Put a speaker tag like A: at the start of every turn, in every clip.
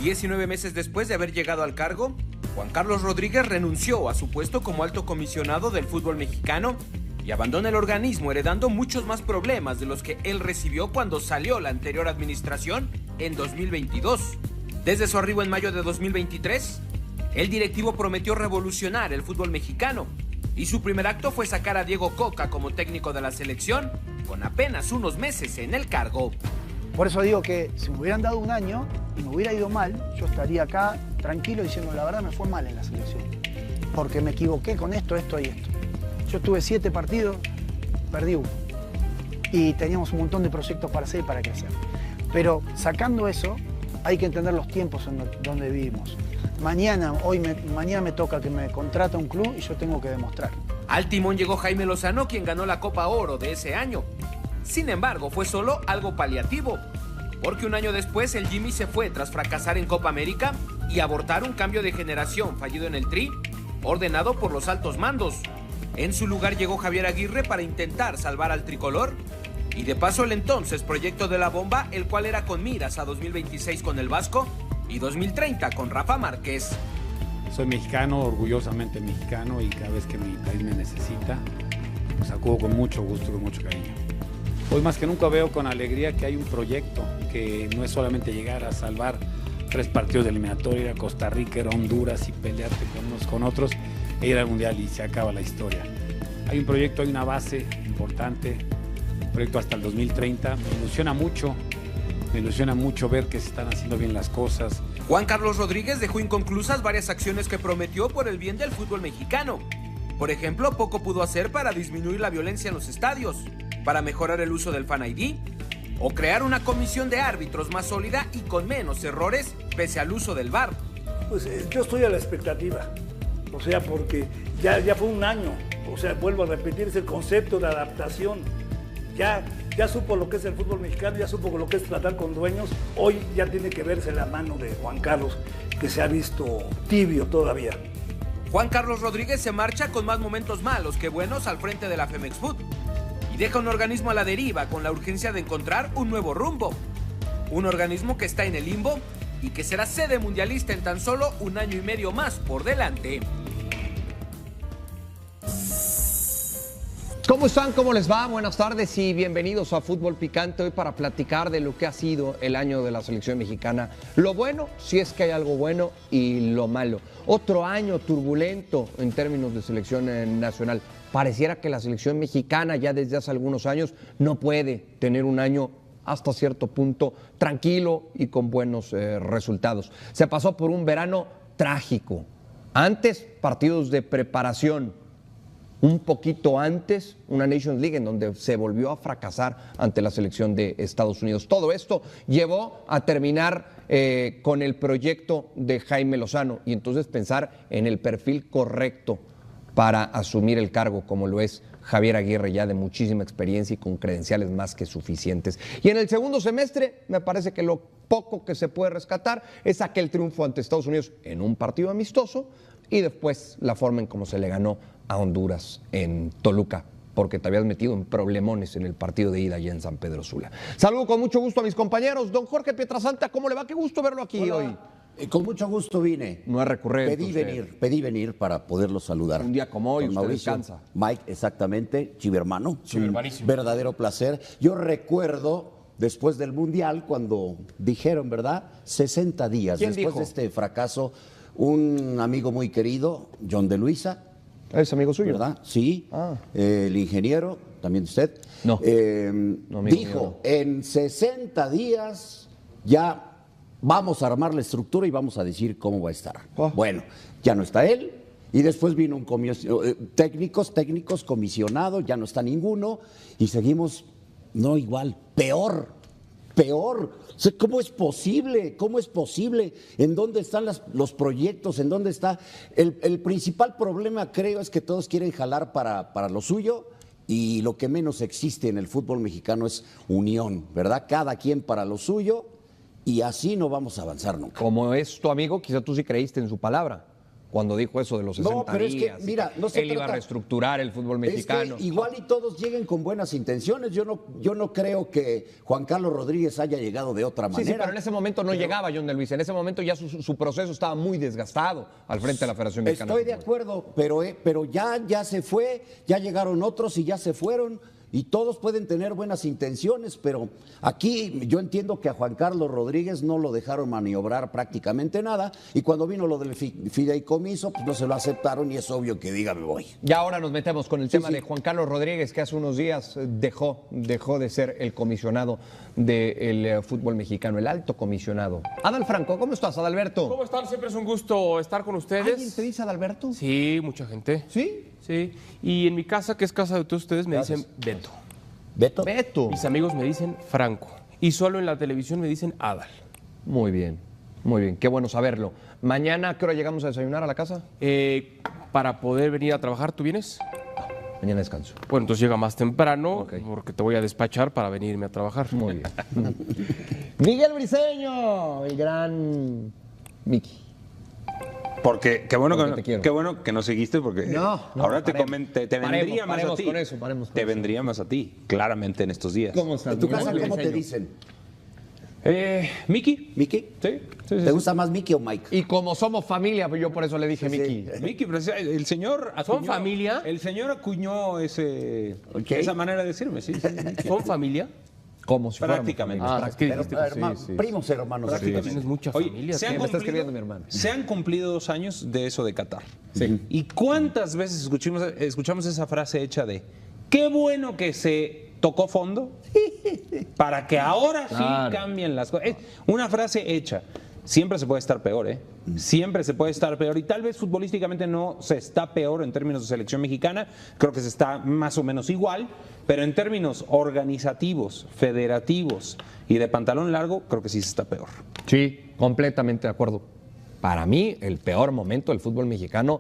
A: 19 meses después de haber llegado al cargo, Juan Carlos Rodríguez renunció a su puesto como alto comisionado del fútbol mexicano y abandona el organismo, heredando muchos más problemas de los que él recibió cuando salió la anterior administración en 2022. Desde su arribo en mayo de 2023, el directivo prometió revolucionar el fútbol mexicano y su primer acto fue sacar a Diego Coca como técnico de la selección con apenas unos meses en el cargo.
B: Por eso digo que si me hubieran dado un año y me hubiera ido mal, yo estaría acá tranquilo diciendo la verdad me fue mal en la selección. Porque me equivoqué con esto, esto y esto. Yo tuve 7 partidos, perdí 1. Y teníamos un montón de proyectos para hacer y para crecer. Pero sacando eso, hay que entender los tiempos en donde vivimos. Mañana me toca que me contrata un club y yo tengo que demostrar.
A: Al timón llegó Jaime Lozano, quien ganó la Copa Oro de ese año. Sin embargo, fue solo algo paliativo, porque un año después el Jimmy se fue tras fracasar en Copa América y abortar un cambio de generación fallido en el Tri, ordenado por los altos mandos. En su lugar llegó Javier Aguirre para intentar salvar al tricolor, y de paso el entonces proyecto de la bomba, el cual era con miras a 2026 con el Vasco y 2030 con Rafa Márquez.
C: Soy mexicano, orgullosamente mexicano, y cada vez que mi país me necesita, pues acudo con mucho gusto, con mucho cariño. Hoy más que nunca veo con alegría que hay un proyecto, que no es solamente llegar a salvar 3 partidos de eliminatoria, ir a Costa Rica, ir a Honduras y pelearte con unos con otros, e ir al Mundial y se acaba la historia. Hay un proyecto, hay una base importante, un proyecto hasta el 2030, me ilusiona mucho ver que se están haciendo bien las cosas.
A: Juan Carlos Rodríguez dejó inconclusas varias acciones que prometió por el bien del fútbol mexicano. Por ejemplo, poco pudo hacer para disminuir la violencia en los estadios, para mejorar el uso del Fan ID, o crear una comisión de árbitros más sólida y con menos errores pese al uso del VAR.
D: Pues yo estoy a la expectativa, o sea, porque ya fue un año, o sea, vuelvo a repetir, es el concepto de adaptación. Ya supo lo que es el fútbol mexicano, ya supo lo que es tratar con dueños. Hoy ya tiene que verse la mano de Juan Carlos, que se ha visto tibio todavía.
A: Juan Carlos Rodríguez se marcha con más momentos malos que buenos al frente de la Femex Food y deja un organismo a la deriva con la urgencia de encontrar un nuevo rumbo. Un organismo que está en el limbo y que será sede mundialista en tan solo un año y medio más por delante.
E: ¿Cómo están? ¿Cómo les va? Buenas tardes y bienvenidos a Fútbol Picante, hoy para platicar de lo que ha sido el año de la selección mexicana. Lo bueno, si es que hay algo bueno, y lo malo. Otro año turbulento en términos de selección nacional. Pareciera que la selección mexicana ya desde hace algunos años no puede tener un año hasta cierto punto tranquilo y con buenos resultados. Se pasó por un verano trágico. Antes, partidos de preparación. Un poquito antes, una Nations League en donde se volvió a fracasar ante la selección de Estados Unidos. Todo esto llevó a terminar con el proyecto de Jaime Lozano y entonces pensar en el perfil correcto para asumir el cargo, como lo es Javier Aguirre, ya de muchísima experiencia y con credenciales más que suficientes. Y en el segundo semestre, me parece que lo poco que se puede rescatar es aquel triunfo ante Estados Unidos en un partido amistoso y después la forma en cómo se le ganó a Honduras en Toluca, porque te habías metido en problemones en el partido de ida allá en San Pedro Sula. Saludo con mucho gusto a mis compañeros. Don Jorge Pietrasanta, ¿cómo le va? Qué gusto verlo aquí. Hola. Hoy.
F: Con mucho gusto vine.
E: No es recurrente.
F: Pedí venir para poderlo saludar.
E: Un día como hoy,
F: Don
E: usted
F: Mauricio,
E: descansa.
F: Mike, exactamente, chivermano.
E: Chivermanísimo.
F: Verdadero placer. Yo recuerdo, después del Mundial, cuando dijeron, ¿verdad? 60 días.
E: ¿Quién
F: después
E: dijo?
F: de este fracaso, un amigo muy querido, John de Luisa.
E: ¿Es amigo suyo?
F: ¿Verdad? Sí. El ingeniero, también usted.
E: No. No,
F: dijo, en 60 días ya vamos a armar la estructura y vamos a decir cómo va a estar. Bueno, ya no está él. Y después vino un técnicos, comisionado, ya no está ninguno. Y seguimos, no igual, peor. O sea, ¿cómo es posible? ¿Cómo es posible? ¿En dónde están los proyectos? ¿En dónde está? El principal problema, creo, es que todos quieren jalar para lo suyo y lo que menos existe en el fútbol mexicano es unión, ¿verdad? Cada quien para lo suyo y así no vamos a avanzar nunca.
E: Como es tu amigo, quizá tú sí creíste en su palabra. cuando dijo eso de los 60
F: No, pero es que,
E: días.
F: mira, no se
E: él iba a
F: trata-
E: reestructurar el fútbol mexicano.
F: Es que igual y todos lleguen con buenas intenciones. Yo no creo que Juan Carlos Rodríguez haya llegado de otra
E: Sí,
F: manera.
E: sí, pero en ese momento no llegaba John de Luis. En ese momento ya su proceso estaba muy desgastado al frente de la Federación Mexicana.
F: Estoy de acuerdo, pero ya se fue, ya llegaron otros y ya se fueron. Y todos pueden tener buenas intenciones, pero aquí yo entiendo que a Juan Carlos Rodríguez no lo dejaron maniobrar prácticamente nada. Y cuando vino lo del fideicomiso, pues no se lo aceptaron y es obvio que diga me voy.
E: Y ahora nos metemos con el tema
F: sí.
E: de Juan Carlos Rodríguez, que hace unos días dejó de ser el comisionado del fútbol mexicano, el alto comisionado. Adal Franco, ¿cómo estás, Adalberto?
G: ¿Cómo están? Siempre es un gusto estar con ustedes.
E: ¿Alguien te dice Adalberto?
G: Sí, mucha gente.
E: ¿Sí?
G: Sí. Y en mi casa, que es casa de todos ustedes, me
F: Gracias.
G: dicen Beto.
F: Beto.
E: Beto.
G: Mis amigos me dicen Franco. Y solo en la televisión me dicen Adal.
E: Muy bien, qué bueno saberlo. Mañana, ¿a qué hora llegamos a desayunar a la casa?
G: Para poder venir a trabajar, ¿tú vienes?
E: Mañana descanso.
G: Bueno, entonces llega más temprano,
E: Ok.
G: porque te voy a despachar para venirme a trabajar.
E: Muy bien. Miguel Briseño, el gran Miki.
H: Porque qué bueno,
E: Porque te quiero.
H: qué bueno que no seguiste porque
E: No,
H: ahora te,
E: paremos.
H: te vendría más a
E: Paremos
H: ti.
E: con eso, paremos con
H: te
E: eso.
H: vendría más a ti, claramente en estos días.
E: ¿Cómo estás?
F: ¿En tu
E: Miguel
F: casa cómo te
E: Briseño?
F: dicen?
H: Miki.
F: ¿Miki?
H: Sí.
F: ¿Te gusta más Miki o Mike?
E: Y como somos familia, pues yo por eso le dije
F: Sí,
E: Miki.
F: sí.
H: Miki, pero el señor
G: ¿Son familia?
H: El señor acuñó
F: Ok.
H: esa manera de decirme, sí. Miki.
G: ¿Son familia?
E: Como si fuéramos
H: Prácticamente.
E: familia.
G: Es que
F: Pero,
G: dijiste que
F: hermano,
E: sí.
F: primos hermanos.
H: Prácticamente.
G: tienes mucha
H: Oye,
G: familia.
H: se han
G: tío.
E: Me está
H: cumplido-
E: escribiendo mi hermano.
H: Se han cumplido 2 años de eso de Qatar.
E: Sí.
H: ¿Y cuántas veces escuchamos esa frase hecha de qué bueno que se tocó fondo para que ahora sí
E: Claro.
H: cambien las cosas? Es una frase hecha. Siempre se puede estar peor, ¿eh? Siempre se puede estar peor. Y tal vez futbolísticamente no se está peor en términos de selección mexicana. Creo que se está más o menos igual. Pero en términos organizativos, federativos y de pantalón largo, creo que sí se está peor.
E: Sí, completamente de acuerdo. Para mí, el peor momento del fútbol mexicano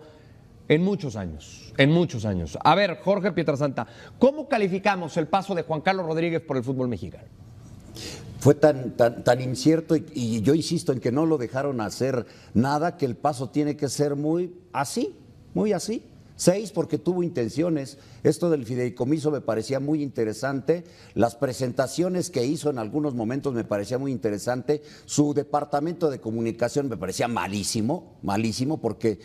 E: en muchos años. En muchos años. A ver, Jorge Pietrasanta, ¿cómo calificamos el paso de Juan Carlos Rodríguez por el fútbol mexicano?
F: Fue tan incierto y yo insisto en que no lo dejaron hacer nada, que el paso tiene que ser muy así. 6 porque tuvo intenciones. Esto del fideicomiso me parecía muy interesante. Las presentaciones que hizo en algunos momentos me parecía muy interesante. Su departamento de comunicación me parecía malísimo porque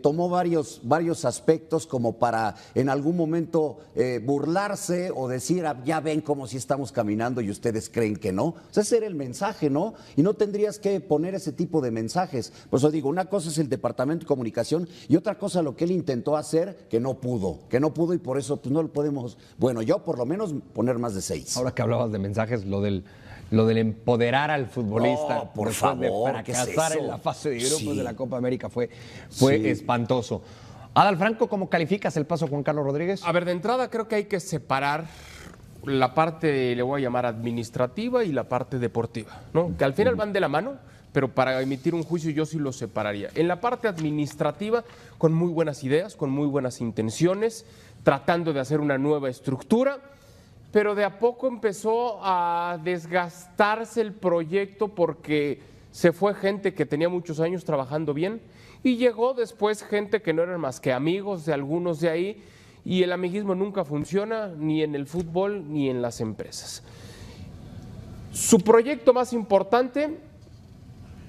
F: tomó varios aspectos como para en algún momento burlarse o decir, ya ven como si estamos caminando y ustedes creen que no. O sea, ese era el mensaje, ¿no? Y no tendrías que poner ese tipo de mensajes. Por eso digo, una cosa es el departamento de comunicación y otra cosa lo que él intentó hacer que no pudo y por eso pues no lo podemos, bueno, yo por lo menos poner más de 6.
E: Ahora que hablabas de mensajes, lo del empoderar al futbolista
F: No, por
E: después de
F: favor, ¿qué es
E: fracasar
F: eso?
E: en la fase de grupos
F: Sí.
E: de la Copa América fue
F: Sí.
E: espantoso. Adal Franco, ¿cómo calificas el paso de Juan Carlos Rodríguez?
G: A ver, de entrada creo que hay que separar la parte, le voy a llamar administrativa y la parte deportiva, ¿no? Que al final van de la mano, pero para emitir un juicio yo sí lo separaría. En la parte administrativa, con muy buenas ideas, con muy buenas intenciones, tratando de hacer una nueva estructura, pero de a poco empezó a desgastarse el proyecto porque se fue gente que tenía muchos años trabajando bien y llegó después gente que no eran más que amigos de algunos de ahí, y el amiguismo nunca funciona ni en el fútbol ni en las empresas. Su proyecto más importante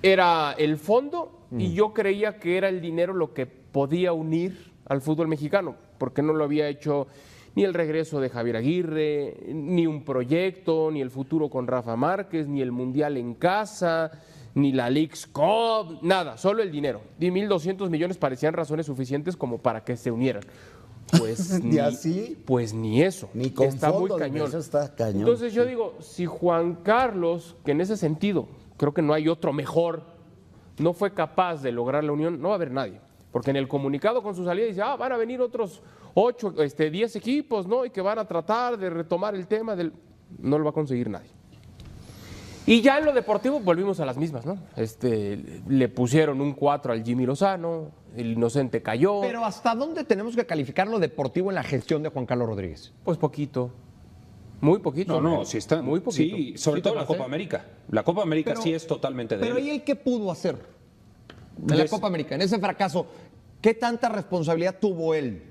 G: era el fondo y yo creía que era el dinero lo que podía unir al fútbol mexicano, porque no lo había hecho ni el regreso de Javier Aguirre, ni un proyecto, ni el futuro con Rafa Márquez, ni el Mundial en casa, ni la Leagues Cup, nada, solo el dinero. Y 1.200 millones parecían razones suficientes como para que se unieran. Pues
F: ¿Y así?
G: Pues ni eso.
F: Ni con
G: está muy
F: fondo de
G: cañón.
F: inversión está cañón.
G: Entonces yo digo, si Juan Carlos, que en ese sentido creo que no hay otro mejor, no fue capaz de lograr la unión, no va a haber nadie. Porque en el comunicado con su salida dice, van a venir otros 10 equipos, ¿no? Y que van a tratar de retomar el tema del... No lo va a conseguir nadie. Y ya en lo deportivo volvimos a las mismas, ¿no? Le pusieron un 4 al Jimmy Lozano, el inocente cayó.
E: Pero ¿hasta dónde tenemos que calificar lo deportivo en la gestión de Juan Carlos Rodríguez?
G: Pues poquito. Muy poquito.
H: No, sí está.
G: Muy poquito.
H: Sí, sobre todo la Copa América. La Copa América
E: Pero-
H: sí es totalmente de
E: Pero
H: él.
E: ¿y él qué pudo hacer en la Copa América? En ese fracaso, ¿Qué tanta responsabilidad tuvo él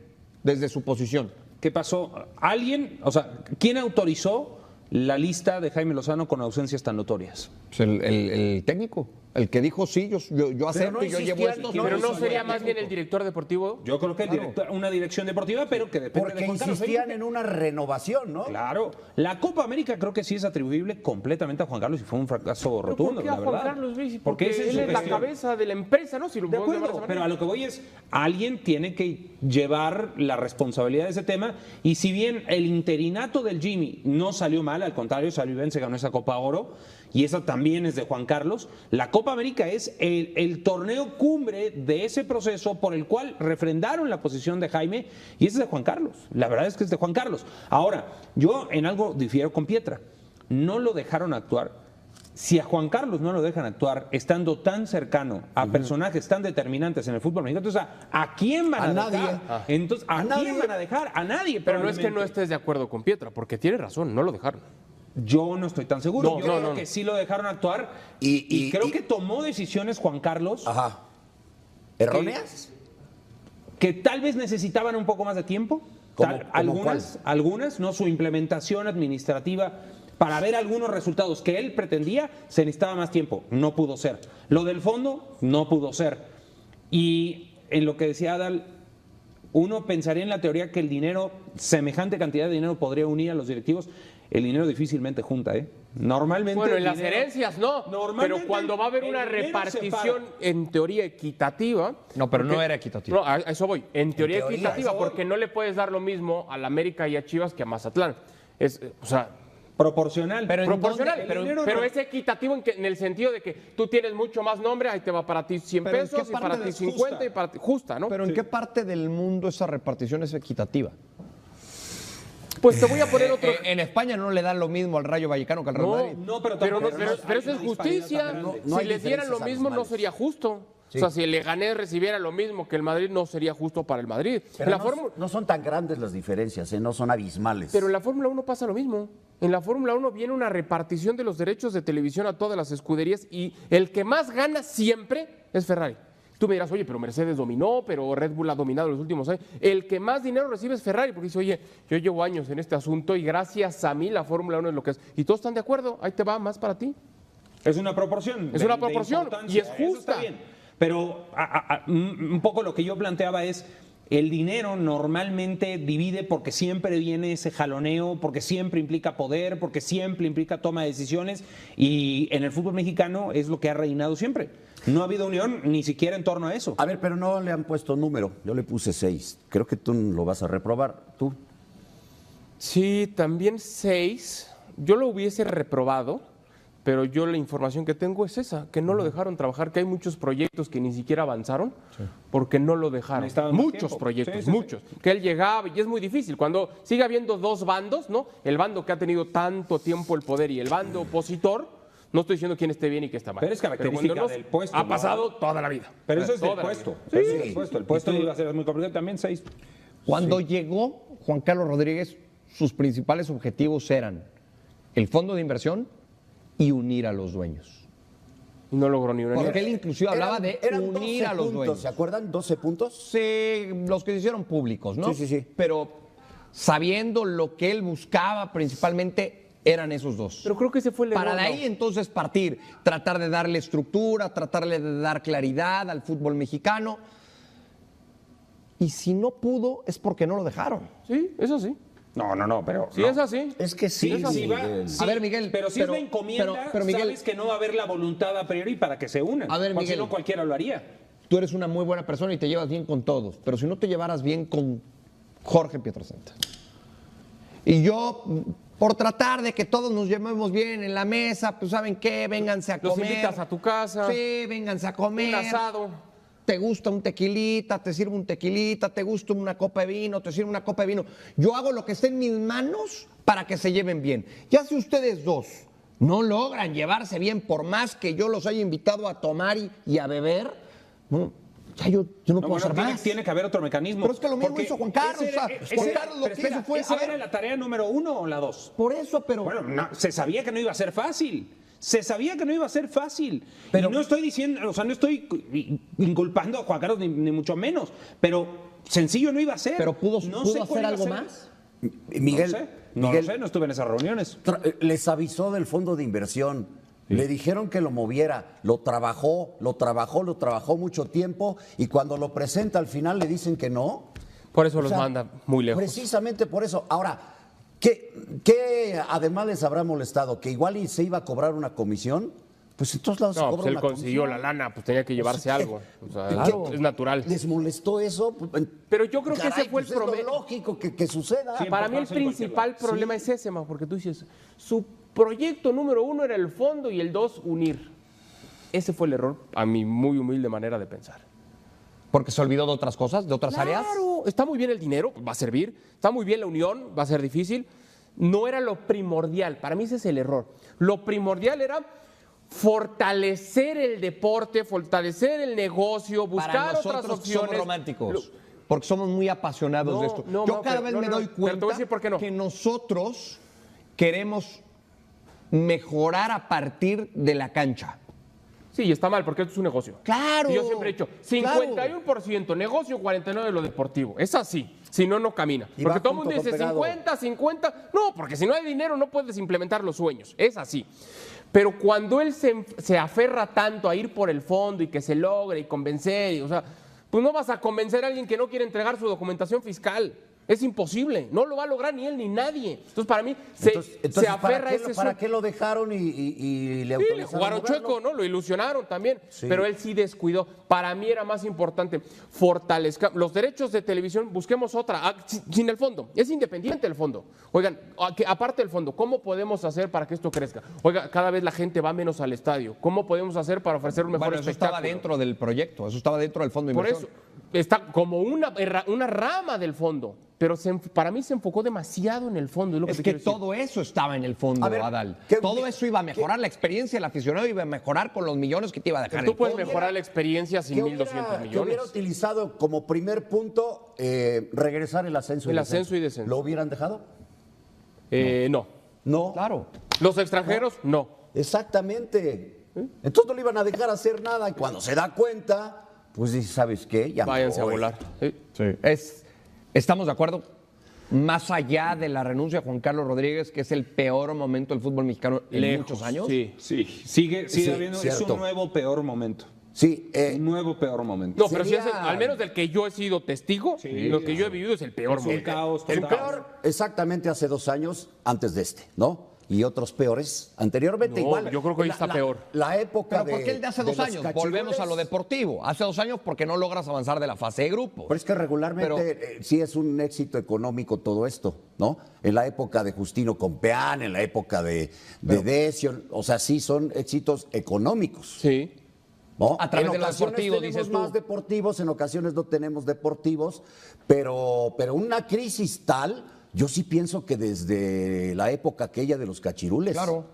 E: desde su posición?
H: ¿Qué pasó? ¿Alguien, o sea, quién autorizó la lista de Jaime Lozano con ausencias tan notorias?
E: Pues el técnico, el que dijo sí, yo acepto y yo llevo esto.
G: Pero no sería más bien el director deportivo.
H: Yo creo que una dirección deportiva, pero que depende
F: Porque
H: de Juan Carlos.
F: insistían en una renovación, ¿no?
H: Claro. La Copa América creo que sí es atribuible completamente a Juan Carlos y fue un fracaso
G: ¿Pero
H: rotundo,
G: por qué a
H: la
G: Juan
H: verdad.
G: Carlos, Luis?
H: Porque esa
G: él
H: su
G: es la
H: gestión.
G: cabeza de la empresa, ¿no? Si lo
H: De
G: podemos llamar
H: acuerdo,
G: de esa
H: pero a
G: manera.
H: lo que voy es, alguien tiene que llevar la responsabilidad de ese tema, y si bien el interinato del Jimmy no salió mal, al contrario, salió bien, se ganó esa Copa Oro, y eso también es de Juan Carlos, la Copa América es el torneo cumbre de ese proceso por el cual refrendaron la posición de Jaime, y ese es de Juan Carlos, la verdad es que es de Juan Carlos. Ahora, yo en algo difiero con Pietra, no lo dejaron actuar. Si a Juan Carlos no lo dejan actuar estando tan cercano a personajes tan determinantes en el fútbol mexicano, entonces ¿a quién van a dejar?
F: nadie.
H: Entonces, ¿a quién van a dejar? A nadie.
G: Pero no es que no
H: probablemente.
G: estés de acuerdo con Pietra, porque tiene razón, no lo dejaron.
H: Yo no estoy tan seguro.
G: No,
H: Yo
G: no,
H: creo
G: no.
H: que sí lo dejaron actuar y creo que tomó decisiones Juan Carlos
F: Ajá. ¿Erróneas?
H: que tal vez necesitaban un poco más de tiempo.
F: ¿Cómo
H: Algunas, no, su implementación administrativa para ver algunos resultados que él pretendía, se necesitaba más tiempo. No pudo ser. Lo del fondo, no pudo ser. Y en lo que decía Adal, uno pensaría en la teoría que el dinero, semejante cantidad de dinero podría unir a los directivos. El dinero difícilmente junta, ¿eh? Normalmente.
G: Bueno, en
H: el
G: las
H: dinero-
G: herencias no,
H: Normalmente
G: pero cuando va a haber
H: el
G: una
H: dinero
G: repartición
H: separa.
G: en teoría equitativa.
E: No, pero no
G: porque-
E: era equitativa.
G: No, a eso voy. En teoría
F: teoría,
G: equitativa,
F: eso voy.
G: porque no le puedes dar lo mismo a la América y a Chivas que a Mazatlán. O sea,
H: Proporcional.
E: Pero ¿en
G: proporcional,
H: dónde?
G: pero,
H: El dinero
G: pero
H: no-
G: es equitativo en el sentido de que tú tienes mucho más nombre, ahí te va para ti 100
E: Pero ¿en qué
G: pesos y
E: parte
G: para ti
E: es
G: 50
H: justa?
G: y para ti justa, ¿no?
E: Pero ¿en qué parte del mundo esa repartición es equitativa?
G: Pues te voy a poner otro.
E: En España no le dan lo mismo al Rayo Vallecano que al Real
G: No,
E: Madrid.
H: No, pero
G: pero,
H: tampoco-
G: pero
H: hay
G: eso es
H: una disparidad
G: justicia.
H: tan grande.
F: No hay
G: Si les dieran lo
F: diferencias
G: mismo, no
F: abismales.
G: sería justo. O sea, si el Leganés recibiera lo mismo que el Madrid, no sería justo para el Madrid.
F: Pero
G: La
F: no,
G: Fórmula-
F: no son tan grandes las diferencias, no son abismales.
G: Pero en la Fórmula 1 pasa lo mismo. En la Fórmula 1 viene una repartición de los derechos de televisión a todas las escuderías y el que más gana siempre es Ferrari. Tú me dirás, oye, pero Mercedes dominó, pero Red Bull ha dominado los últimos años. El que más dinero recibe es Ferrari, porque dice, oye, yo llevo años en este asunto y gracias a mí la Fórmula 1 es lo que es. Y todos están de acuerdo, ahí te va más para ti.
H: Es una proporción.
G: Es una proporción,
H: importancia.
G: y es
H: Eso está
G: justa.
H: bien. Pero un poco lo que yo planteaba es, el dinero normalmente divide porque siempre viene ese jaloneo, porque siempre implica poder, porque siempre implica toma de decisiones, y en el fútbol mexicano es lo que ha reinado siempre. No ha habido unión ni siquiera en torno a eso.
F: A ver, pero no le han puesto número. Yo le puse 6. Creo que tú lo vas a reprobar. ¿Tú?
G: Sí, también 6. Yo lo hubiese reprobado, pero yo la información que tengo es esa, que no lo dejaron trabajar, que hay muchos proyectos que ni siquiera avanzaron porque no lo dejaron.
H: Necesitaban más
G: Muchos
H: tiempo.
G: proyectos,
H: Sí, sí, sí.
G: muchos. Que él llegaba y es muy difícil. Cuando sigue habiendo dos bandos, ¿no? El bando que ha tenido tanto tiempo el poder y el bando opositor, no estoy diciendo quién esté bien y quién está mal.
H: Pero es característica
G: cuando
H: del puesto,
G: ha
H: ¿no?
G: pasado toda la vida.
H: Pero eso es del
G: Toda la
H: puesto.
G: vida.
H: Eso es del puesto. El puesto iba a ser muy complicado. También 6.
E: Cuando llegó Juan Carlos Rodríguez, sus principales objetivos eran el fondo de inversión y unir a los dueños.
G: Y no logró ni una ni
E: Porque él
G: otra.
E: inclusive hablaba de
F: Eran
E: unir
F: 12
E: a los
F: puntos,
E: dueños.
F: ¿se acuerdan? 12 puntos.
E: Sí, los que se hicieron públicos, ¿no?
F: Sí, sí, sí.
E: Pero sabiendo lo que él buscaba principalmente eran esos dos.
G: Pero creo que ese fue el
E: Para
G: error,
E: de
G: ¿no?
E: ahí entonces partir, tratar de darle estructura, tratarle de dar claridad al fútbol mexicano. Y si no pudo es porque no lo dejaron.
G: Sí, eso sí.
H: No, pero.
G: Sí,
H: no.
G: es así.
F: Es que sí,
H: Sí, sí va-
F: Miguel.
H: sí,
E: A ver, Miguel,
H: pero si
E: pero-
H: es la encomienda,
E: pero, Miguel-
H: sabes que no va a haber la voluntad a priori para que se unan.
E: A ver,
H: Porque
E: Miguel.
H: si no, cualquiera lo haría.
E: Tú eres una muy buena persona y te llevas bien con todos, pero si no te llevaras bien con Jorge Pietrasanta. Y yo, por tratar de que todos nos llevemos bien en la mesa, pues ¿saben qué? Vénganse a
G: Los
E: comer.
G: invitas a tu casa.
E: Sí, vénganse a comer.
G: Un asado.
E: Te gusta un tequilita, te sirvo un tequilita, te gusta una copa de vino, te sirvo una copa de vino. Yo hago lo que esté en mis manos para que se lleven bien. Ya si ustedes dos no logran llevarse bien, por más que yo los haya invitado a tomar y a beber, no, ya yo no puedo hacer
H: tiene,
E: más.
H: tiene que haber otro mecanismo.
E: Pero es que lo mismo
H: Porque
E: hizo Juan Carlos,
H: ese era-
E: o sea,
H: ese
E: Juan
H: era-
E: Carlos lo
H: pero
E: que
H: espera,
E: hizo fue,
H: ¿esa
E: a ver.
H: era la tarea número 1 o la 2?
E: Por eso, pero...
H: Bueno, no, se sabía que no iba a ser fácil. Se sabía que no iba a ser fácil.
E: Pero-
H: Y no estoy diciendo, o sea, no estoy inculpando a Juan Carlos ni mucho menos, pero sencillo no iba a ser.
E: Pero pudo
H: No sé
E: hacer
H: cuál iba a
E: algo
H: ser.
E: más.
F: Miguel,
H: No
F: Miguel,
H: lo sé, no estuve en esas reuniones.
F: les avisó del fondo de inversión. Le dijeron que lo moviera, lo trabajó mucho tiempo y cuando lo presenta al final le dicen que no.
G: Por eso
F: O
G: los
F: sea,
G: manda muy lejos.
F: Precisamente por eso. Ahora, ¿qué además les habrá molestado? ¿Que igual y se iba a cobrar una comisión? Pues en todos lados se
G: No,
F: cobra
G: pues él
F: una
G: consiguió
F: comisión.
G: la lana, pues tenía que llevarse
F: O sea,
G: algo. O sea,
F: claro.
G: es natural.
F: ¿Les molestó eso?
G: Pero yo creo que ese fue el
F: pues es lo
G: problema.
F: lógico que suceda.
H: Sí,
G: Para mí el
H: empujarse en cualquier
G: principal
H: lado.
G: problema es ese, ma, porque tú dices, su proyecto número 1 era el fondo y el 2 unir. Ese fue el error, a mi muy humilde manera de pensar.
E: Porque se olvidó de otras cosas, de otras áreas.
G: Claro, está muy bien el dinero, va a servir. Está muy bien la unión, va a ser difícil. No era lo primordial, para mí ese es el error. Lo primordial era fortalecer el deporte, fortalecer el negocio, buscar
E: Para
G: otras
E: nosotros que
G: opciones.
E: somos románticos. Porque somos muy aponados de esto.
G: no,
E: Yo
G: no,
E: cada
G: pero-
E: vez
G: no,
E: me
G: no,
E: doy
G: pero te voy a
E: cuenta
G: decir por qué no.
E: que nosotros queremos mejorar a partir de la cancha.
G: Sí, está mal, porque esto es un negocio.
E: Claro,
G: Y yo siempre he dicho, 51% negocio, 49% de lo deportivo. Es así. Si no, no camina.
F: Y
G: Porque
F: va
G: todo el mundo
F: junto
G: dice
F: con pegado.
G: 50. No, porque si no hay dinero no puedes implementar los sueños. Es así. Pero cuando él se aferra tanto a ir por el fondo y que se logre y convencer, o sea, pues no vas a convencer a alguien que no quiere entregar su documentación fiscal. Es imposible. No lo va a lograr ni él ni nadie. Entonces, para mí, se aferra a ese
F: ¿para
G: sueño.
F: qué lo dejaron y le
G: Sí, le
F: autorizaron
G: jugaron
F: moverlo?
G: chueco, ¿no? Lo ilusionaron también.
F: Sí.
G: Pero él sí descuidó. Para mí era más importante fortalezca los derechos de televisión, busquemos otra, sin el fondo. Es independiente el fondo. Oigan, aparte del fondo, ¿cómo podemos hacer para que esto crezca? Oiga, cada vez la gente va menos al estadio. ¿Cómo podemos hacer para ofrecer un mejor
E: Bueno, eso
G: espectáculo?
E: estaba dentro del proyecto, eso estaba dentro del fondo de
G: Por
E: inversión.
G: eso, está como una rama del fondo. Pero para mí se enfocó demasiado en el fondo. Es, lo
E: Es
G: te
E: que
G: quiero decir.
E: todo eso estaba en el fondo,
F: A ver,
E: Adal.
F: ¿qué-
E: Todo eso iba a mejorar la experiencia del aficionado, iba a mejorar con los millones que te iba a dejar.
G: Pero tú
E: el
G: puedes
E: fondo.
G: mejorar la experiencia sin
F: ¿Qué
G: 1.200
F: hubiera
G: millones.
F: utilizado como primer punto regresar el ascenso
G: El ascenso y descenso.
F: ¿Lo hubieran dejado?
G: No.
F: No.
E: Claro.
G: Los extranjeros, no.
F: Exactamente. Entonces no le iban a dejar hacer nada y cuando se da cuenta, pues dice, ¿sabes qué? Ya me
G: Váyanse a
F: voy.
G: volar. Sí.
E: Estamos de acuerdo, más allá de la renuncia de Juan Carlos Rodríguez, que es el peor momento del fútbol mexicano en
G: Lejos,
E: muchos años.
G: Sí.
H: Sí, sigue
F: Sí,
H: habiendo, es
F: cierto.
H: un nuevo peor momento.
F: Sí,
H: Un nuevo peor momento.
G: No, pero si es
F: Sería-
G: al menos del que yo he sido testigo, lo que yo he vivido es el peor
H: Es un
G: momento.
H: caos
F: el
H: total.
F: peor exactamente hace 2 años antes de este, ¿no? Y otros peores anteriormente
G: No,
F: igual.
G: yo creo que hoy está peor.
F: La época
E: Pero ¿por qué el de hace 2
F: los
E: años?
F: cachirules.
E: Volvemos a lo deportivo. Hace 2 años porque no logras avanzar de la fase de grupos.
F: Pero es que regularmente sí es un éxito económico todo esto, ¿no? En la época de Justino Compeán, en la época de Decio, o sea, sí son éxitos económicos,
G: Sí.
F: ¿no?
E: A través
F: En
E: de lo
F: ocasiones
E: deportivo,
F: tenemos
E: dices tú.
F: más deportivos, en ocasiones no tenemos deportivos, pero una crisis tal, yo sí pienso que desde la época aquella de los cachirules.
E: Claro.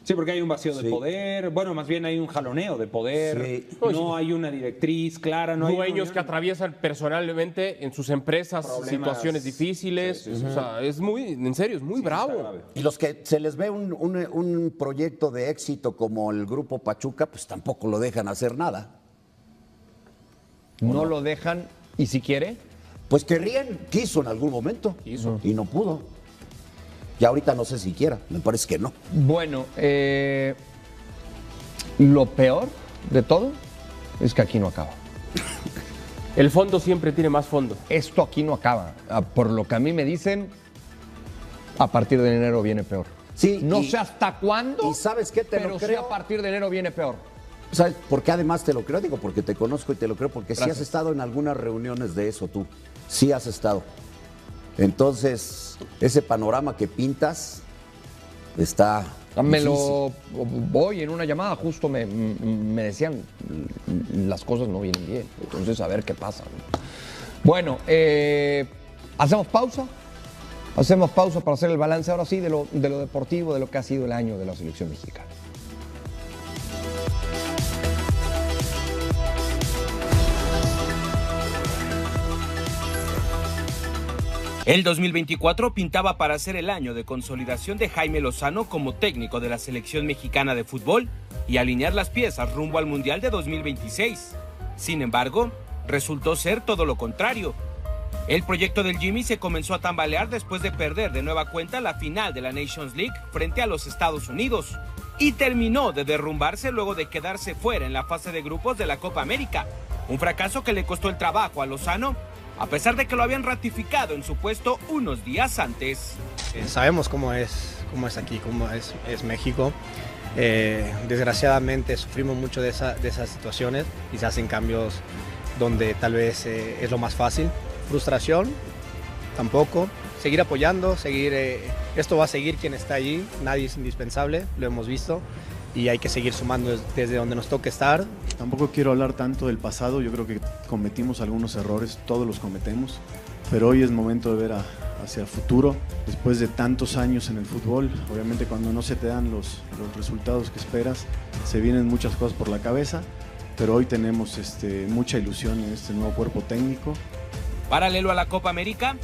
H: Sí, porque hay un vacío de
F: Sí.
H: poder, bueno, más bien hay un jaloneo de poder,
F: Sí.
H: no hay una directriz clara, no hay
G: Dueños
H: una-
G: que atraviesan personalmente en sus empresas
H: Problemas.
G: situaciones difíciles. O sea, es muy, en serio, es muy bravo.
H: grave.
F: Y los que se les ve un proyecto de éxito como el Grupo Pachuca, pues tampoco lo dejan hacer nada.
E: No lo dejan y si quiere.
F: Pues quiso en algún momento y no pudo. Y ahorita no sé si quiera, me parece que no.
E: Bueno, lo peor de todo es que aquí no acaba.
G: El fondo siempre tiene más fondo.
E: Esto aquí no acaba. Por lo que a mí me dicen, a partir de enero viene peor.
F: Sí,
E: No
F: y-
E: sé hasta cuándo.
F: y ¿sabes qué? Te
E: pero
F: lo
E: sí
F: creo.
E: a partir de enero viene peor.
F: ¿Sabes por qué además te lo creo? Digo, porque te conozco y te lo creo, porque sí
E: Gracias.
F: has estado en algunas reuniones de eso tú. Sí has estado. Entonces, ese panorama que pintas está
E: Me
F: difícil.
E: lo voy en una llamada, justo me decían las cosas no vienen bien. Entonces, a ver qué pasa. Bueno, hacemos pausa. Hacemos pausa para hacer el balance ahora sí de lo deportivo, de lo que ha sido el año de la selección mexicana.
A: El 2024 pintaba para ser el año de consolidación de Jaime Lozano como técnico de la selección mexicana de fútbol y alinear las piezas rumbo al Mundial de 2026. Sin embargo, resultó ser todo lo contrario. El proyecto del Jimmy se comenzó a tambalear después de perder de nueva cuenta la final de la Nations League frente a los Estados Unidos y terminó de derrumbarse luego de quedarse fuera en la fase de grupos de la Copa América, un fracaso que le costó el trabajo a Lozano, a pesar de que lo habían ratificado en su puesto unos días antes.
I: Sabemos cómo es aquí, cómo es México. Desgraciadamente sufrimos mucho de esas situaciones y se hacen cambios donde tal vez es lo más fácil. Frustración, tampoco. Seguir apoyando, esto va a seguir quien está allí, nadie es indispensable, lo hemos visto y hay que seguir sumando desde donde nos toque estar.
J: Tampoco quiero hablar tanto del pasado, yo creo que cometimos algunos errores, todos los cometemos, pero hoy es momento de ver hacia el futuro. Después de tantos años en el fútbol, obviamente cuando no se te dan los resultados que esperas, se vienen muchas cosas por la cabeza, pero hoy tenemos mucha ilusión en este nuevo cuerpo técnico.
A: Paralelo a la Copa América,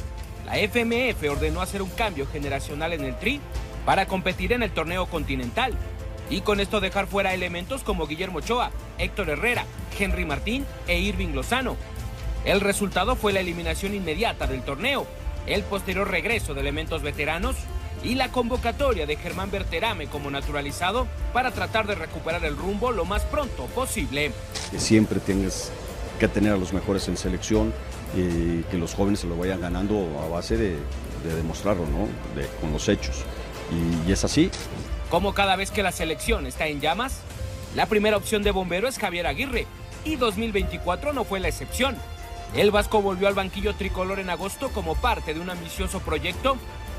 A: la FMF ordenó hacer un cambio generacional en el Tri para competir en el torneo continental y con esto dejar fuera elementos como Guillermo Ochoa, Héctor Herrera, Henry Martín e Irving Lozano. El resultado fue la eliminación inmediata del torneo, el posterior regreso de elementos veteranos y la convocatoria de Germán Berterame como naturalizado para tratar de recuperar el rumbo lo más pronto posible.
K: Que siempre tengas que tener a los mejores en selección y que los jóvenes se lo vayan ganando a base de demostrarlo, ¿no? Con los hechos. Y es así.
A: Como cada vez que la selección está en llamas, la primera opción de bombero es Javier Aguirre y 2024 no fue la excepción. El vasco volvió al banquillo tricolor en agosto como parte de un ambicioso proyecto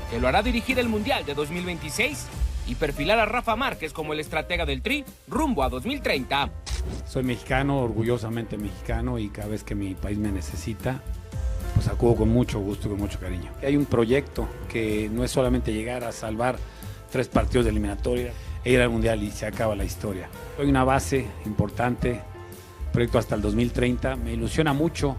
A: que lo hará dirigir el Mundial de 2026 y perfilar a Rafa Márquez como el estratega del Tri rumbo a 2030.
C: Soy mexicano, orgullosamente mexicano, y cada vez que mi país me necesita, pues acudo con mucho gusto y con mucho cariño. Hay un proyecto que no es solamente llegar a salvar 3 partidos de eliminatoria e ir al Mundial y se acaba la historia. Hay una base importante, proyecto hasta el 2030, me ilusiona mucho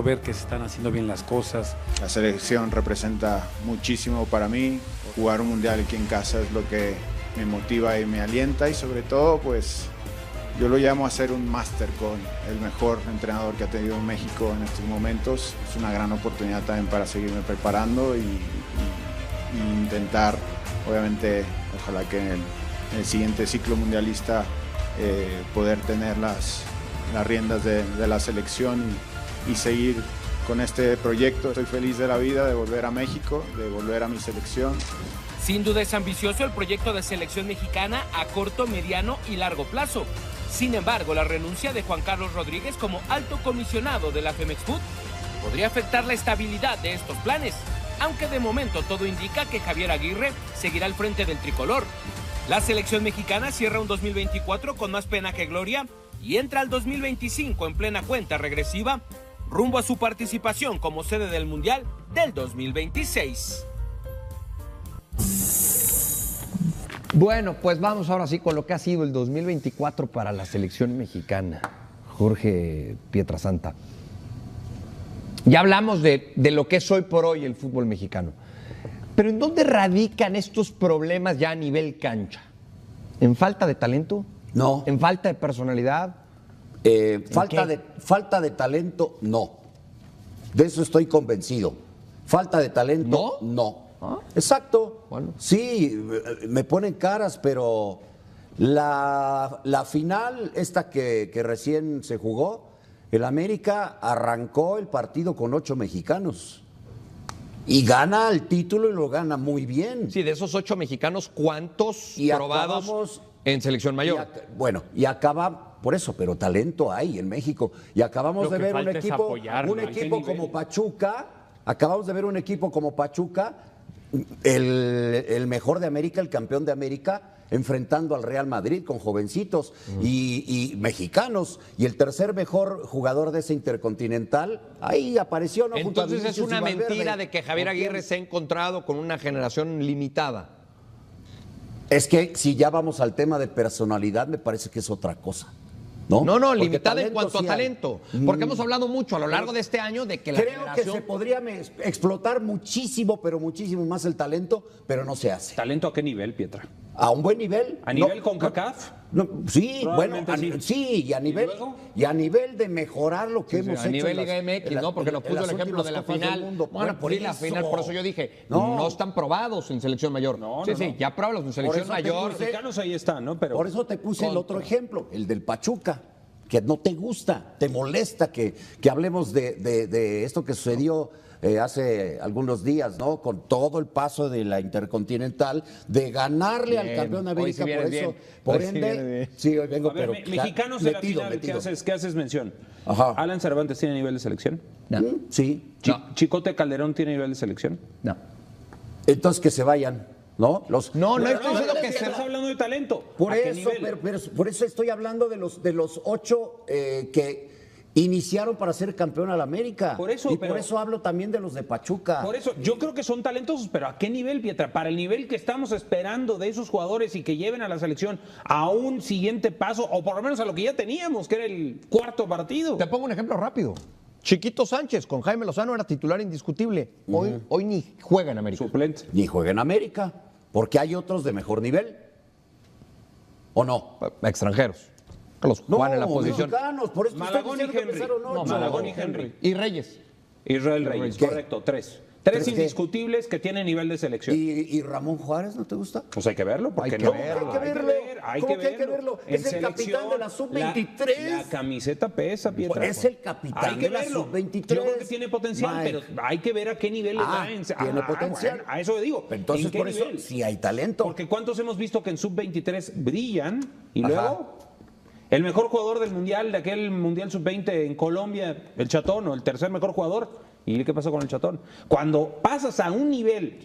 C: ver que se están haciendo bien las cosas.
L: La selección representa muchísimo para mí, jugar un Mundial aquí en casa es lo que me motiva y me alienta, y sobre todo pues yo lo llamo a ser un máster con el mejor entrenador que ha tenido México en estos momentos. Es una gran oportunidad también para seguirme preparando y intentar, obviamente, ojalá que en el siguiente ciclo mundialista poder tener las riendas de la selección y seguir con este proyecto. Estoy feliz de la vida de volver a México, de volver a mi selección.
A: Sin duda es ambicioso el proyecto de selección mexicana a corto, mediano y largo plazo. Sin embargo, la renuncia de Juan Carlos Rodríguez como alto comisionado de la Femex-Foot podría afectar la estabilidad de estos planes, aunque de momento todo indica que Javier Aguirre seguirá al frente del tricolor. La selección mexicana cierra un 2024 con más pena que gloria y entra al 2025 en plena cuenta regresiva, rumbo a su participación como sede del Mundial del 2026.
E: Bueno, pues vamos ahora sí con lo que ha sido el 2024 para la selección mexicana. Jorge Pietrasanta. Ya hablamos de lo que es hoy por hoy el fútbol mexicano. Pero ¿en dónde radican estos problemas ya a nivel cancha? ¿En falta de talento?
F: No.
E: ¿En falta de personalidad?
F: Falta de talento, no. De eso estoy convencido. Falta de talento, no.
E: ¿Ah?
F: Exacto.
E: Bueno.
F: Sí, me ponen caras, pero la final, esta que recién se jugó, el América arrancó el partido con 8 mexicanos. Y gana el título y lo gana muy bien.
E: Sí, de esos 8 mexicanos, ¿cuántos probados en selección mayor?
F: Y acaba por eso, pero talento hay en México. Y acabamos de ver un equipo como Pachuca. Acabamos de ver un equipo como Pachuca, el mejor de América, el campeón de América, enfrentando al Real Madrid con jovencitos y mexicanos. Y el tercer mejor jugador de ese Intercontinental, ahí apareció, ¿no?
E: Entonces es una mentira de que Javier Aguirre se ha encontrado con una generación limitada.
F: Es que si ya vamos al tema de personalidad, me parece que es otra cosa. ¿No?
E: No,
F: Porque
E: limitada en
F: talento
E: cuanto
F: sí
E: a
F: hay.
E: talento. Porque hemos hablado mucho a lo largo de este año de que la
F: Creo que
E: generación...
F: se podría explotar muchísimo, pero muchísimo más el talento, pero no se hace.
H: ¿Talento a qué nivel, Pietra?
F: A un buen nivel.
H: ¿A nivel CONCACAF?
F: Sí, bueno,
H: Probablemente
F: sí, y a nivel,
H: luego?
F: de mejorar lo que hemos hecho.
E: a nivel
F: en
E: Liga MX, ¿no? Porque nos puso el ejemplo de la final. Bueno, por la final, por eso yo dije, no están probados en selección mayor. Sí, ya pruébalo en selección mayor.
H: Los mexicanos ahí están, ¿no? Pero
F: por eso te puse el otro ejemplo, el del Pachuca, que no te gusta, te molesta que hablemos de esto que sucedió hace algunos días, ¿no? Con todo el paso de la Intercontinental, de ganarle al campeón de América, por ende, sí, hoy vengo,
H: a ver,
F: pero
H: mexicanos de la final, ¿qué haces mención?
F: Ajá.
H: ¿Alan Cervantes tiene nivel de selección?
E: No.
F: Sí.
H: ¿Chicote Calderón tiene nivel de selección?
E: No.
F: Entonces que se vayan, ¿no?
E: No estoy diciendo que
H: estás hablando de talento.
F: Por
H: ¿A qué
F: eso,
H: nivel?
F: pero por eso estoy hablando de los 8 que iniciaron para ser campeón al América.
H: Por eso,
F: por eso hablo también de los de Pachuca.
H: Por eso, yo creo que son talentosos, pero ¿a qué nivel, Pietra? Para el nivel que estamos esperando de esos jugadores y que lleven a la selección a un siguiente paso, o por lo menos a lo que ya teníamos, que era el cuarto partido.
E: Te pongo un ejemplo rápido. Chiquito Sánchez con Jaime Lozano era titular indiscutible. Hoy ni juega en América.
H: Suplente.
F: Ni juega en América, porque hay otros de mejor nivel. ¿O no?
E: Extranjeros. Los Juan en la posición.
F: Mexicanos, por eso
H: Malagón y Henry. Malagón y Henry.
E: Y Reyes.
H: Israel Reyes,
F: ¿Qué?
H: correcto, tres.
F: ¿Tres
H: Tres
F: qué?
H: indiscutibles que tienen nivel de selección.
F: ¿Y Ramón Juárez no te gusta?
H: Pues hay que verlo, porque
E: Hay que
H: no.
E: verlo.
F: Hay que verlo. ¿Cómo que hay que verlo? Es el capitán de la sub-23.
H: La camiseta pesa, Pietra.
F: Es el capitán
H: Hay que
F: de la
H: verlo.
F: sub-23.
H: Yo creo que tiene potencial,
F: Mike.
H: pero hay que ver a qué nivel le da.
F: Tiene potencial.
H: Bueno, a eso digo.
F: Pero entonces,
H: ¿En qué
F: por eso,
H: nivel?
F: sí hay talento.
H: Porque ¿cuántos hemos visto que en sub-23 brillan y
F: Ajá.
H: luego el mejor jugador del mundial, de aquel mundial sub-20 en Colombia, el Chatón, o el tercer mejor jugador? ¿Y qué pasó con el Chatón? Cuando pasas a un nivel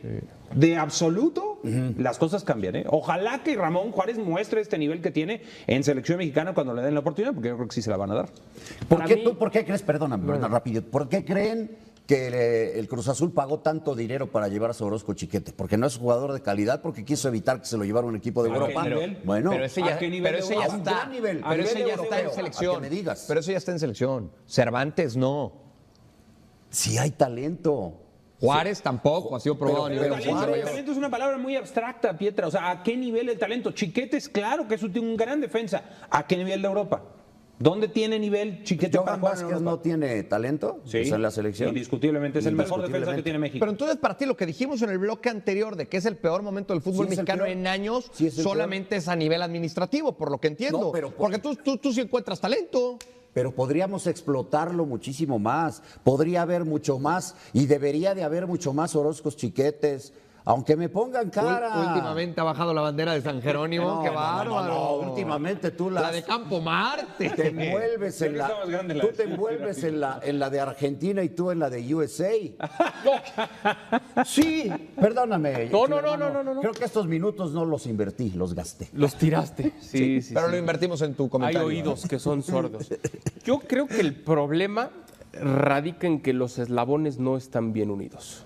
H: de absoluto, las cosas cambian, ¿eh? Ojalá que Ramón Juárez muestre este nivel que tiene en selección mexicana cuando le den la oportunidad, porque yo creo que sí se la van a dar.
F: ¿Por qué crees, perdóname, rápido, por qué creen que el Cruz Azul pagó tanto dinero para llevar a Orozco Chiquete? Porque no es jugador de calidad, porque quiso evitar que se lo llevara un equipo de
H: ¿A qué
F: Europa.
H: nivel?
F: Bueno,
E: Pero ese ya,
H: ¿a qué nivel
E: pero ese
H: de
E: ya
H: Europa?
F: A un
E: está.
F: gran nivel,
E: Pero ese ya
F: europeo,
E: está en
F: a
E: selección.
F: que me digas.
E: Pero eso ya está en selección. Cervantes no.
F: sí hay talento.
E: Juárez tampoco ha sido probado a
H: Pero
E: nivel
H: talento,
E: Juárez.
H: talento es una palabra muy abstracta, Pietra. O sea, ¿a qué nivel el talento? Chiquete es claro que es un gran defensa. ¿A qué nivel de Europa? ¿Dónde tiene nivel Chiquete para
F: Johan
H: jugar en
F: Vázquez
H: Europa?
F: no tiene talento.
H: Sí,
F: ¿Está en la selección?
H: indiscutiblemente es el mejor defensa que tiene México.
E: Pero entonces, para ti, lo que dijimos en el bloque anterior de que es el peor momento del fútbol
F: Sí, es el
E: mexicano
F: peor.
E: en años,
F: Sí, es el
E: solamente es a nivel administrativo, por lo que entiendo.
F: No, pero
E: porque tú sí encuentras talento.
F: Pero podríamos explotarlo muchísimo más. Podría haber mucho más y debería de haber mucho más Orozcos Chiquetes. Aunque me pongan cara.
E: Últimamente ha bajado la bandera de San Jerónimo.
F: No,
E: ¡Qué
F: no,
E: bárbaro!
F: no, últimamente tú
E: La de Campo Marte.
F: te envuelves en
H: Creo que
F: la,
H: está más grande la
F: tú
H: de
F: te envuelves en la de Argentina y tú en la de USA. Sí, perdóname.
G: No,
F: hermano.
G: no.
F: Creo que estos minutos no los invertí, los gasté.
G: Los tiraste. Sí, sí.
E: Pero
G: sí.
E: lo invertimos en tu
G: Hay
E: comentario.
G: oídos que son sordos. Yo creo que el problema radica en que los eslabones no están bien unidos.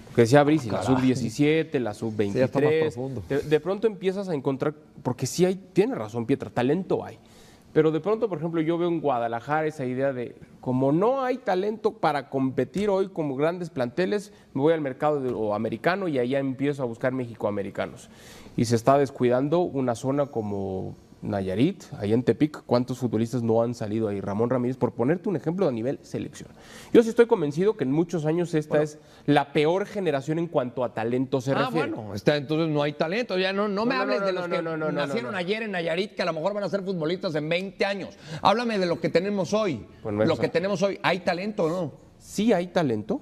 G: Porque decía Brice, la sub-17, la
E: Sí, ya está más
G: sub-23.
E: profundo.
G: De pronto empiezas a encontrar, porque sí hay, tiene razón Pietra, talento hay. Pero de pronto, por ejemplo, yo veo en Guadalajara esa idea de, como no hay talento para competir hoy como grandes planteles, me voy al mercado americano y allá empiezo a buscar mexicoamericanos. Y se está descuidando una zona como Nayarit, ahí en Tepic, ¿cuántos futbolistas no han salido ahí? Ramón Ramírez, por ponerte un ejemplo a nivel selección. Yo sí estoy convencido que en muchos años esta es la peor generación en cuanto a talento se refiere.
E: Bueno, entonces no hay talento. Ya no me hables de los que nacieron
G: no.
E: ayer en Nayarit, que a lo mejor van a ser futbolistas en 20 años. Háblame de lo que tenemos hoy.
G: Bueno,
E: lo
G: eso.
E: que tenemos hoy. ¿Hay talento o no?
G: Sí hay talento.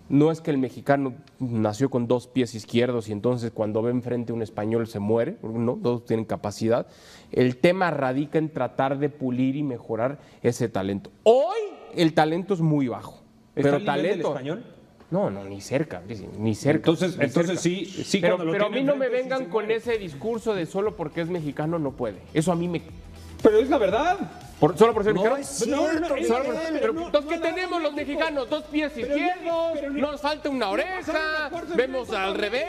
G: No es que el mexicano nació con dos pies izquierdos y entonces cuando ve enfrente a un español se muere, no, todos tienen capacidad. El tema radica en tratar de pulir y mejorar ese talento. Hoy el talento es muy bajo.
H: ¿Está
G: Pero
H: al nivel del
G: talento
H: español?
G: No, ni cerca, ni cerca.
H: Entonces
G: cerca.
H: sí
G: Pero,
H: cuando lo
G: pero a
H: tiene
G: mí no me
H: enfrente, sí
G: vengan
H: se
G: con
H: muere.
G: ese discurso de solo porque es mexicano no puede. Eso a mí me...
H: Pero es la verdad.
G: ¿Solo por ser mexicano?
F: No es cierto,
G: Entonces, ¿qué tenemos los mexicanos? Dos pies izquierdos, nos falta una oreja, vemos al revés.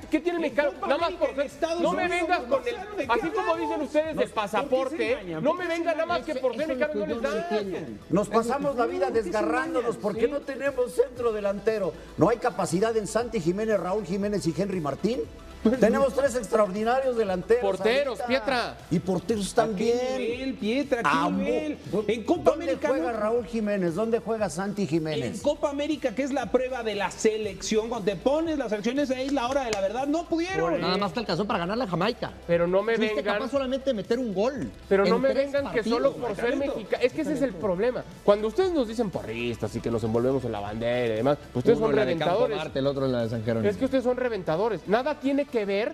G: ¿Qué tiene el mexicano? Nada más por ser. No me vengas con el. Así como dicen ustedes el pasaporte, no me vengan nada más que por ser mexicano no les dan.
F: Nos pasamos la vida desgarrándonos porque no tenemos centro delantero. No hay capacidad en Santi Jiménez, Raúl Jiménez y Henry Martín. Tenemos 3 extraordinarios delanteros.
G: Porteros,
F: ahorita.
G: Pietra.
F: Y porteros también.
H: ¿Qué nivel, Pietra? ¿Qué nivel? En Copa América.
F: ¿Dónde juega Raúl Jiménez? ¿Dónde juega Santi
H: En
F: Jiménez?
H: Copa América, que es la prueba de la selección, cuando te pones las selecciones ahí, la hora de la verdad, no pudieron.
E: Nada más te alcanzó para ganar la Jamaica.
G: Pero no me
E: Fuiste
G: vengan.
E: capaz solamente de meter un gol.
G: Pero no
E: en
G: me
E: 3
G: vengan que
E: partidos.
G: solo por ser mexicano. Es que ese es el problema. Cuando ustedes nos dicen porristas y que nos envolvemos en la bandera y demás, pues ustedes
E: Uno
G: son
E: en la de Campo
G: reventadores.
E: Marte, el otro en la de San Jerónimo.
G: Es que ustedes son reventadores. Nada tiene que ver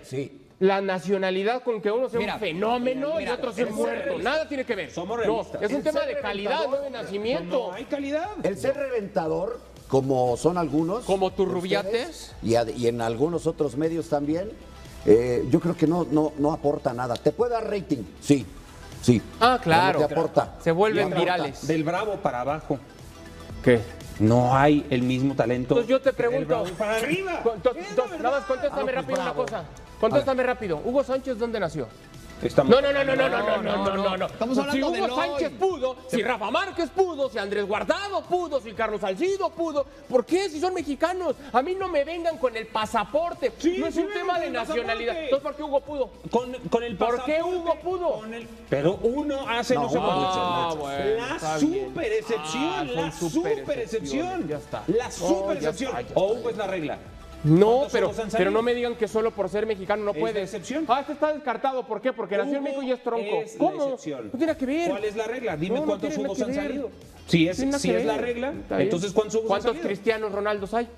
G: la nacionalidad con que uno sea un fenómeno y otro sea un muerto. Nada tiene que ver.
H: Somos
G: No,
H: realistas.
G: es un
H: El
G: tema
H: ser
G: de calidad, no de nacimiento.
H: No hay calidad.
F: El ser reventador, como son algunos.
G: Como tus rubiates.
F: Y en algunos otros medios también, yo creo que no aporta nada. ¿Te puede dar rating? Sí.
G: Ah, claro.
F: Pero no te aporta.
G: Se vuelven
F: No aporta.
G: virales.
H: Del Bravo para abajo.
G: ¿Qué?
H: No hay el mismo talento.
G: Entonces yo te
H: del
G: pregunto.
H: Bravo para arriba.
G: Nada más contéstame rápido una cosa. Contéstame rápido. Hugo Sánchez, ¿dónde nació?
H: Estamos...
G: No.
E: Estamos hablando
G: si
E: del
G: Hugo Sánchez
E: hoy.
G: pudo, si Rafa Márquez pudo, si Andrés Guardado pudo, si Carlos Salcido pudo, ¿por qué? Si son mexicanos. A mí no me vengan con el pasaporte. No es un tema de nacionalidad. Entonces, ¿por qué Hugo pudo?
H: Con el
G: ¿Por qué
H: pasaporte,
G: Hugo pudo?
H: Pero uno hace no sé cuánto.
G: bueno,
H: La
G: está bien.
H: superexcepción, la
G: son
H: superexcepción.
G: Ya está.
H: La superexcepción.
G: ya está.
H: O Hugo es la regla.
G: No,
H: ¿Cuántos
G: pero,
H: ojos han
G: pero
H: salido?
G: no me digan que solo por ser mexicano no
H: Es
G: puede.
H: la excepción.
G: Este está descartado. ¿Por qué? Porque nació en México y es tronco.
H: Es la
G: ¿Cómo?
H: excepción.
G: No tiene que ver.
H: ¿Cuál es la regla? Dime
G: No, no
H: cuántos
G: tiene
H: Hugos
G: que
H: han
G: ver.
H: salido. Si es,
G: Tiene
H: si
G: que
H: es la
G: ver.
H: regla,
G: Está bien.
H: entonces ¿cuántos Hugos han
G: ¿Cuántos
H: salido?
G: Cristianos Ronaldos hay?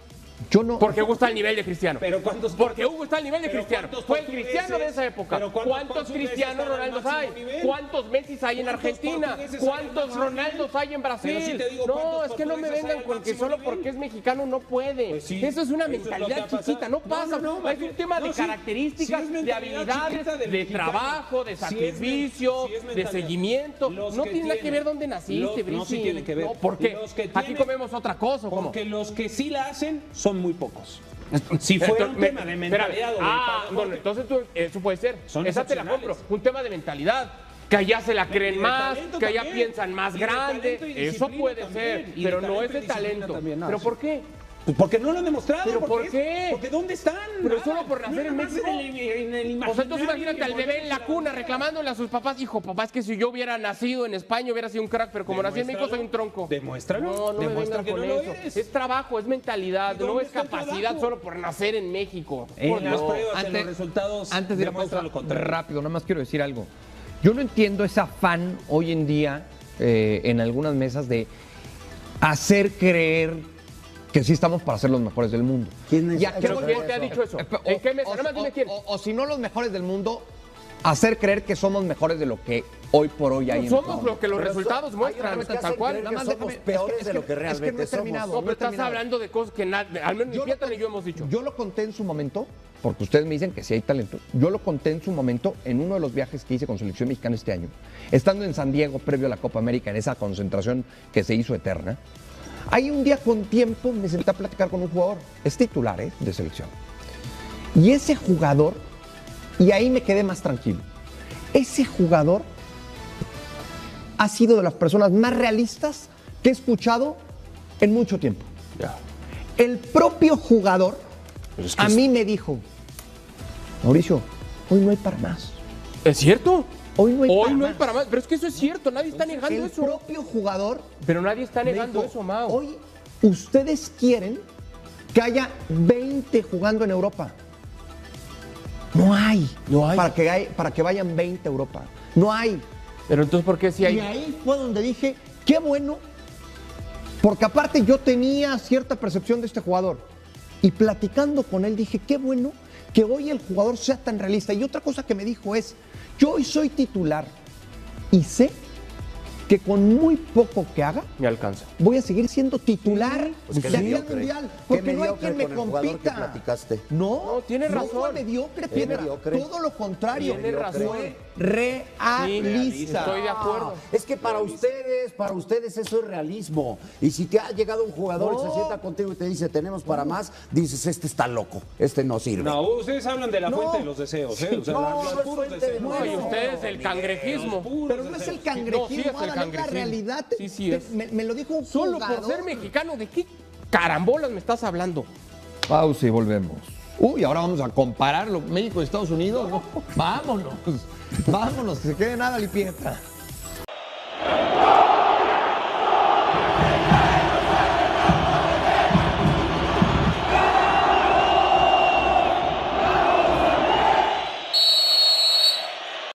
E: Yo no.
G: Porque Hugo está al nivel de Cristiano.
H: Pero ¿cuántos?
G: Porque Hugo está al nivel de
H: Pero
G: Cristiano.
H: ¿cuántos
G: Fue el
H: portugueses?
G: Cristiano de esa época.
H: Pero ¿cuántos
G: ¿Cuántos
H: portugueses
G: Cristianos
H: están al
G: Ronaldos
H: máximo
G: hay?
H: nivel?
G: ¿Cuántos Messi hay en
H: ¿Cuántos
G: Argentina?
H: portugueses hay al
G: ¿Cuántos
H: máximo
G: Ronaldos
H: nivel?
G: hay en Brasil?
H: Pero sí te digo,
G: No,
H: ¿cuántos
G: es que no me
H: portugueses hay
G: vengan
H: al
G: con que
H: máximo
G: solo
H: nivel?
G: porque es mexicano no puede.
H: Pues sí,
G: Eso es una
H: eso es lo que
G: mentalidad
H: ha pasado.
G: chiquita. No pasa.
H: No,
G: Es un tema de
H: sí,
G: características,
H: sí es
G: de
H: mentalidad
G: habilidades,
H: chiquita del
G: de
H: mexicano.
G: trabajo, de
H: Sí es
G: sacrificio,
H: sí es
G: de
H: mentalidad.
G: seguimiento.
H: Los
G: No
H: que
G: tiene nada que
H: tienen-
G: ver dónde naciste,
H: no, sí
G: Brici.
H: tiene que ver.
G: No, ¿por qué?
H: Los que
G: Aquí
H: tienen-
G: comemos otra cosa, ¿o cómo?
H: Porque los que sí la hacen son muy pocos. Si fuera un tema de mentalidad o de pasaporte,
G: bueno, entonces eso puede ser.
H: Son
G: Esa te la
H: excepcionales.
G: compro. Un tema de mentalidad. Que allá se la creen
H: Y de
G: más,
H: talento
G: que allá
H: también.
G: piensan más
H: Y de
G: grande.
H: talento y
G: Eso
H: disciplina
G: puede
H: también.
G: ser,
H: Y de
G: pero no
H: talento
G: es de
H: y disciplina
G: talento.
H: también. No,
G: ¿Pero
H: sí.
G: por qué?
H: Pues porque no lo han demostrado.
G: ¿Pero por
H: porque
G: qué?
H: Porque ¿dónde están?
G: Pero
H: Nada.
G: solo por nacer en
H: Nada más
G: México.
H: en el
G: O sea, entonces
H: imaginario
G: imagínate
H: que
G: al bebé en la
H: volvemos a
G: cuna
H: la-
G: reclamándole a sus papás, hijo, papá, es que si yo hubiera nacido en España hubiera sido un crack, pero como nací en México soy un tronco.
H: Demuéstralo.
G: No, no me
H: Demuestra
G: vengan
H: que
G: con
H: no lo
G: eso.
H: eres.
G: Es trabajo, es mentalidad,
H: ¿Y
G: no
H: dónde
G: es
H: está el
G: capacidad
H: trabajo?
G: solo por nacer en México. Por
H: En las
G: Dios.
H: pruebas, en los resultados,
E: Antes de ir a
H: demuestra
E: pausa,
H: lo contrario.
E: rápido, nada más quiero decir algo. Yo no entiendo ese afán hoy en día en algunas mesas de hacer creer que sí estamos para ser los mejores del mundo.
F: ¿Quién es?
E: Ya,
G: ¿Pero
E: ¿qué
G: quién
E: voy-
G: te ha dicho eso? ¿En qué mesa? Nada más dime quién.
E: o si no los mejores del mundo, hacer creer que somos mejores de lo que hoy por hoy hay en el
G: Somos
E: mundo.
G: lo que los
F: Pero
G: resultados
F: hay
G: muestran,
F: otros que
G: tal
F: hacen
G: cual.
F: creer
E: Nada
F: que
E: más
F: somos
E: déjame-
F: peores
E: es
F: de
E: que-
F: lo que
E: es que no he
F: realmente
E: terminado.
F: somos.
G: No, pero estás
E: terminado.
G: hablando de cosas que al menos ni
E: Yo
G: Pietra
E: lo
G: ni yo hemos dicho.
E: Yo lo conté en su momento, porque ustedes me dicen que sí hay talento. Yo lo conté en su momento en uno de los viajes que hice con Selección Mexicana este año. Estando en San Diego previo a la Copa América, en esa concentración que se hizo eterna. Ahí un día con tiempo me senté a platicar con un jugador, es titular de selección. Y ese jugador, y ahí me quedé más tranquilo, ese jugador ha sido de las personas más realistas que he escuchado en mucho tiempo. El propio jugador a mí me dijo, Mauricio, hoy no hay para más.
G: ¿Es cierto?
E: Hoy no hay
G: Hoy
E: para
G: no hay
E: más.
G: para más. Pero es que eso es cierto, nadie está negando
E: El
G: eso.
E: propio jugador
G: Pero nadie está
E: me
G: negando
E: dijo,
G: eso, Mao.
E: hoy ustedes quieren que haya 20 jugando en Europa. No hay.
G: No hay.
E: Para que vayan 20 a Europa. No hay.
G: Pero entonces, ¿por qué si hay?
E: Y ahí fue donde dije, qué bueno, porque aparte yo tenía cierta percepción de este jugador. Y platicando con él dije, qué bueno que hoy el jugador sea tan realista. Y otra cosa que me dijo es, yo hoy soy titular y sé que con muy poco que haga,
G: Me alcanza.
E: voy a seguir siendo titular
F: Pues qué
E: de aquí al
F: mediocre.
E: Mundial.
F: Qué
E: Porque no hay
F: mediocre
E: quien me
F: con el jugador que
E: compita.
F: platicaste.
E: No,
G: tiene
E: no
G: razón.
E: fue mediocre, Piedra.
F: mediocre.
E: Todo lo contrario.
G: Tiene razón.
E: Fue realista.
G: Estoy de acuerdo.
F: Es que para ustedes eso es realismo. Y si te ha llegado un jugador y se sienta contigo y te dice, tenemos para más, dices, este está loco, este no sirve.
H: No, ustedes hablan de la fuente de los deseos, ¿eh? O sea,
F: No,
H: los
F: no es
H: puros
F: fuente de
H: deseos.
G: No, y
F: No,
G: ustedes el cangrejismo.
E: Pero no es el cangrejismo,
G: No, sí es el
E: Adal, es la
G: cangrejismo.
E: realidad.
G: Sí es.
E: Me lo dijo un
G: Solo
E: jugador.
G: por ser mexicano, ¿de qué carambolas me estás hablando?
E: Pausa y volvemos. Uy, ahora vamos a compararlo México y Estados Unidos, ¿no? Vámonos. Vámonos, que se quede nada, Lipieta.